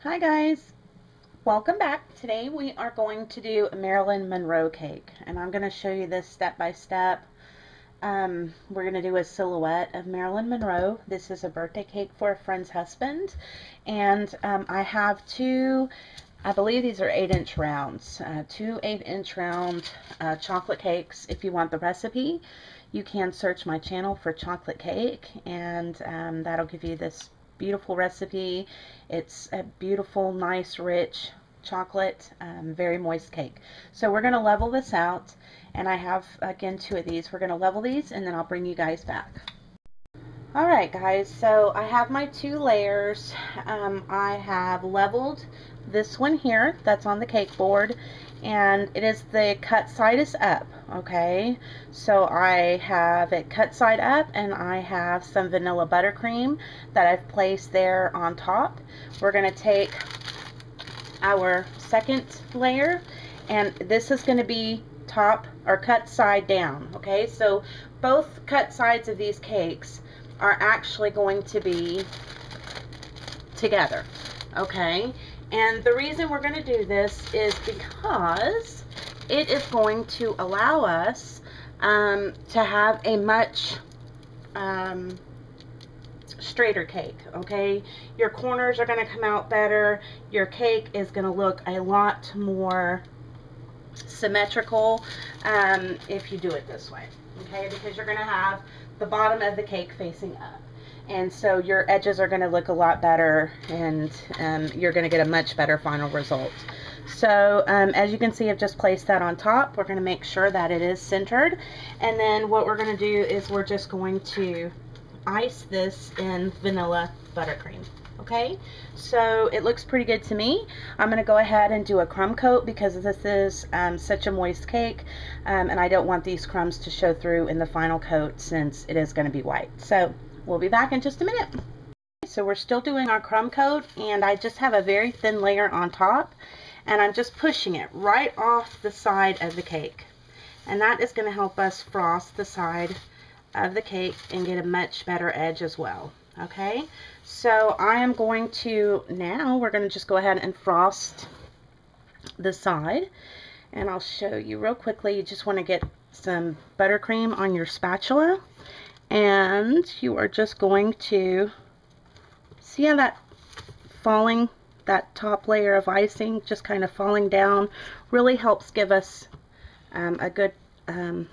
Hi guys, welcome back. Today we are going to do a Marilyn Monroe cake, and I'm going to show you this step by step. We're going to do a silhouette of Marilyn Monroe. This is a birthday cake for a friend's husband, and I have two, I believe these are 8-inch rounds, two 8-inch round chocolate cakes. If you want the recipe, you can search my channel for chocolate cake, and that'll give you this beautiful recipe. It's a beautiful, nice, rich chocolate, very moist cake. So we're going to level this out, and I have, again, two of these. We're going to level these, and then I'll bring you guys back. Alright guys, so I have my two layers. I have leveled this one here that's on the cake board, and it is the cut side is up, okay? So I have it cut side up, and I have some vanilla buttercream that I've placed there on top. We're going to take our second layer, and this is going to be top or cut side down, okay? So both cut sides of these cakes are actually going to be together, okay? And the reason we're going to do this is because it is going to allow us to have a much straighter cake, okay? Your corners are going to come out better. Your cake is going to look a lot more symmetrical if you do it this way, okay? Because you're going to have the bottom of the cake facing up, and so your edges are going to look a lot better, and you're going to get a much better final result. So as you can see, I've just placed that on top. We're going to make sure that it is centered, and then what we're going to do is we're just going to ice this in vanilla buttercream. Okay, so it looks pretty good to me. I'm going to go ahead and do a crumb coat because this is such a moist cake, and I don't want these crumbs to show through in the final coat since it is going to be white. So we'll be back in just a minute. So we're still doing our crumb coat, and I just have a very thin layer on top, and I'm just pushing it right off the side of the cake, and that is going to help us frost the side of the cake and get a much better edge as well. Okay, so I am going to, now we're going to just go ahead and frost the side, and I'll show you real quickly. You just want to get some buttercream on your spatula, and you are just going to see how that falling, that top layer of icing just kind of falling down really helps give us a good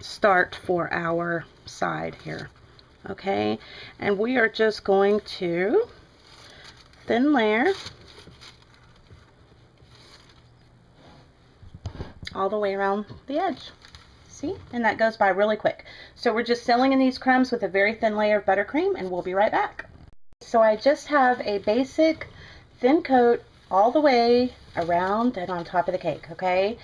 start for our side here. Okay, and we are just going to thin layer all the way around the edge. See, and that goes by really quick. So we're just filling in these crumbs with a very thin layer of buttercream, and we'll be right back. So I just have a basic thin coat all the way around and on top of the cake, okay?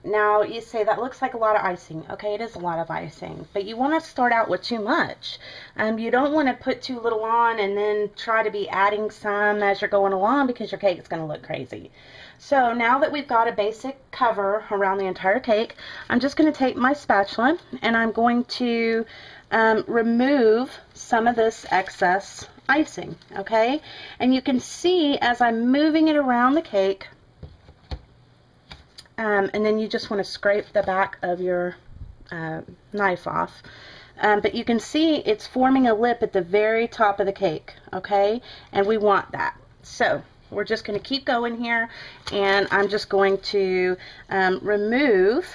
Now you say that looks like a lot of icing. Okay, it is a lot of icing, but you want to start out with too much. You don't want to put too little on and then try to be adding some as you're going along, because your cake is going to look crazy. So now that we've got a basic cover around the entire cake, I'm just going to take my spatula and I'm going to remove some of this excess icing, okay? And you can see as I'm moving it around the cake, and then you just want to scrape the back of your knife off. But you can see it's forming a lip at the very top of the cake, okay? And we want that. So we're just going to keep going here, and I'm just going to remove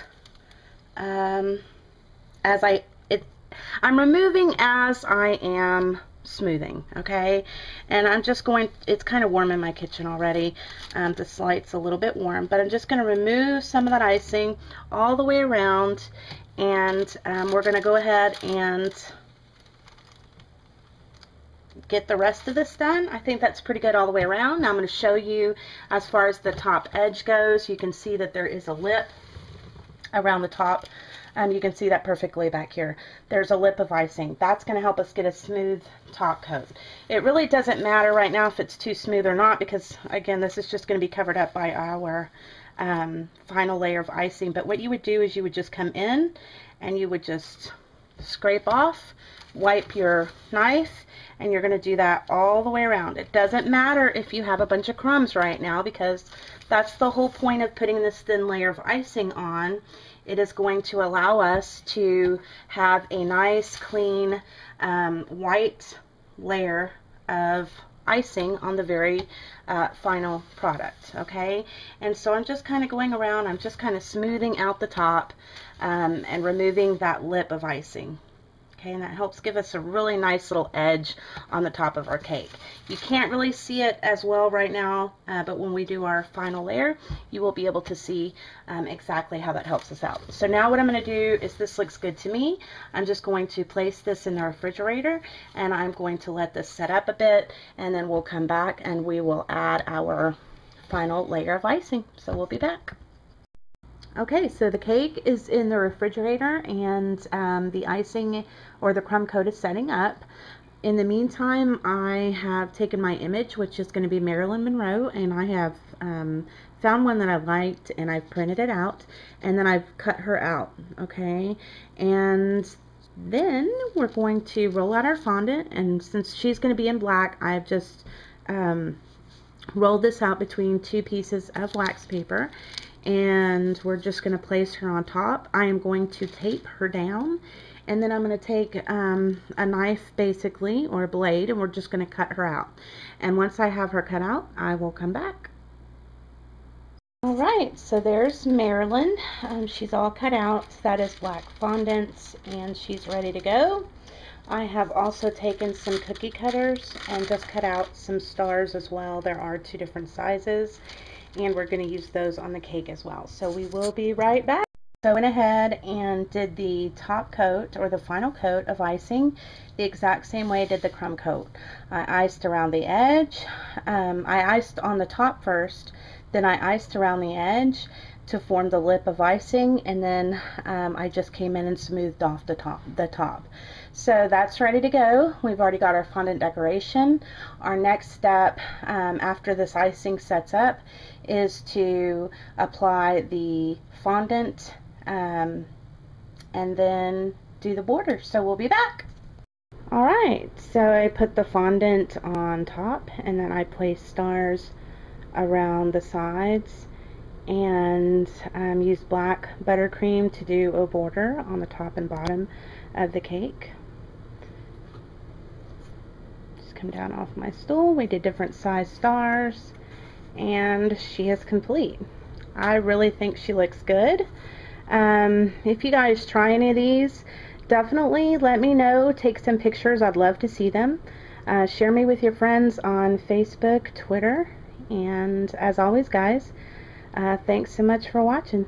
I'm removing as I am smoothing, okay? And I'm just going, it's kind of warm in my kitchen already. This light's a little bit warm, but I'm just going to remove some of that icing all the way around, and we're going to go ahead and get the rest of this done. I think that's pretty good all the way around. Now I'm going to show you as far as the top edge goes. You can see that there is a lip around the top. You can see that perfectly back here. There's a lip of icing. That's going to help us get a smooth top coat. It really doesn't matter right now if it's too smooth or not, because again, this is just going to be covered up by our final layer of icing. But what you would do is you would just come in and you would just scrape off wipe your knife, and you're going to do that all the way around. It doesn't matter if you have a bunch of crumbs right now, because that's the whole point of putting this thin layer of icing on. It is going to allow us to have a nice, clean, white layer of icing on the very final product, okay? And so I'm just kind of going around, I'm just kind of smoothing out the top and removing that lip of icing. Okay, and that helps give us a really nice little edge on the top of our cake. You can't really see it as well right now, but when we do our final layer, you will be able to see exactly how that helps us out. So now what I'm going to do is, this looks good to me. I'm just going to place this in the refrigerator, and I'm going to let this set up a bit, and then we'll come back and we will add our final layer of icing. So we'll be back. Okay, so the cake is in the refrigerator, and the icing or the crumb coat is setting up. In the meantime, I have taken my image, which is going to be Marilyn Monroe, and I have found one that I liked, and I've printed it out, and then I've cut her out, okay? And then we're going to roll out our fondant, and since she's going to be in black, I've just rolled this out between two pieces of wax paper. And we're just going to place her on top. I am going to tape her down, and then I'm going to take a knife basically, or a blade, and we're just going to cut her out. And once I have her cut out, I will come back. Alright, so there's Marilyn. She's all cut out. That is black fondant, and she's ready to go. I have also taken some cookie cutters and just cut out some stars as well. There are two different sizes, and we're going to use those on the cake as well. So we will be right back. So I went ahead and did the top coat, or the final coat of icing, the exact same way I did the crumb coat. I iced around the edge. I iced on the top first, then I iced around the edge to form the lip of icing, and then I just came in and smoothed off the top. So that's ready to go. We've already got our fondant decoration. Our next step after this icing sets up is to apply the fondant and then do the border. So we'll be back. Alright, so I put the fondant on top, and then I placed stars around the sides, and used black buttercream to do a border on the top and bottom of the cake. Just come down off my stool. We did different size stars, and she is complete. I really think she looks good. If you guys try any of these, definitely let me know. Take some pictures. I'd love to see them. Share me with your friends on Facebook, Twitter, and as always, guys, thanks so much for watching.